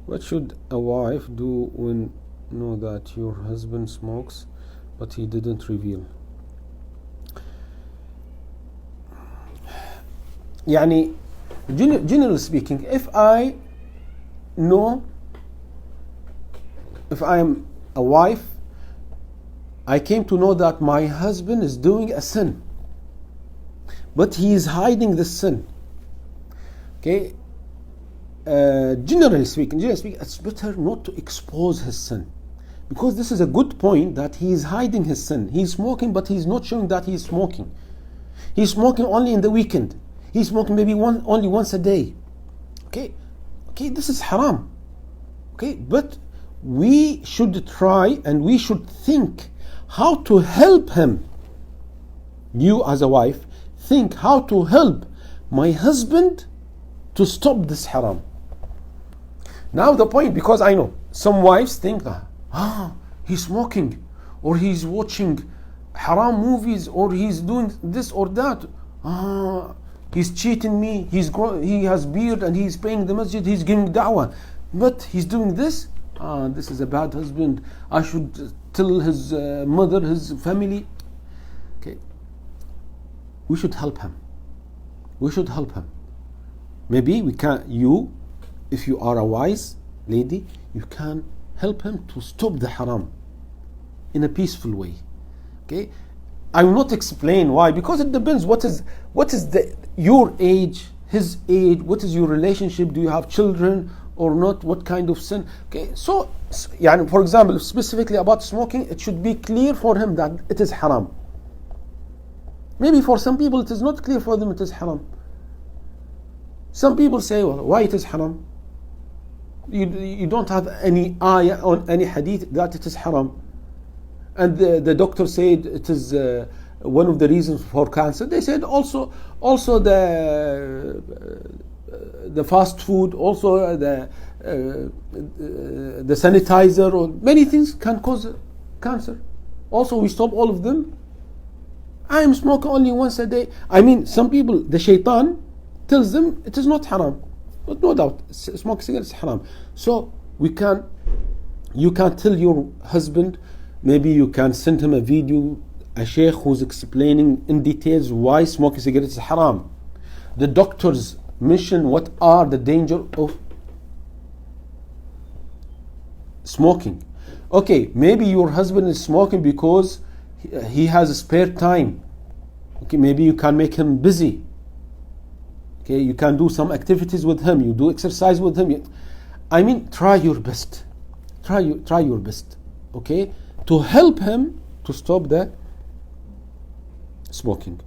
What should a wife do when know that your husband smokes but he didn't reveal? يعني generally speaking, if I am a wife, I came to know that my husband is doing a sin, but he is hiding the sin. Okay, generally speaking, it's better not to expose his sin, because this is a good point that he is hiding his sin. He's smoking, but he's not showing that he's smoking. He's smoking only in the weekend. He's smoking maybe only once a day. Okay, this is haram. Okay, but we should try and we should think how to help him. You as a wife, think how to help my husband to stop this haram. Now the point, because I know some wives think that he's smoking, or he's watching haram movies, or he's doing this or that. He's cheating me. He has beard and he's paying the masjid. He's giving da'wah, but he's doing this. This is a bad husband. I should tell his mother, his family. Okay, we should help him. Maybe we can. If you are a wise lady, you can help him to stop the haram in a peaceful way. Okay, I will not explain why, because it depends. What is your age, his age? What is your relationship? Do you have children or not? What kind of sin? Okay, so for example, specifically about smoking, it should be clear for him that it is haram. Maybe for some people it is not clear for them it is haram. Some people say, well, why it is haram? You don't have any ayah on any hadith that it is haram. And the doctor said it is one of the reasons for cancer. They said also the fast food, also the sanitizer, or many things can cause cancer. Also, we stop all of them. I am smoking only once a day. I mean, some people, the shaitan tells them it is not haram, but no doubt, smoking cigarettes is haram. So you can tell your husband. Maybe you can send him a video, a sheikh who's explaining in details why smoking cigarettes is haram. The doctors mention what are the danger of smoking. Okay, maybe your husband is smoking because he has spare time. Okay, maybe you can make him busy. Okay, you can do some activities with him. You do exercise with him. I mean, try your best. Try your best. Okay, to help him to stop the smoking.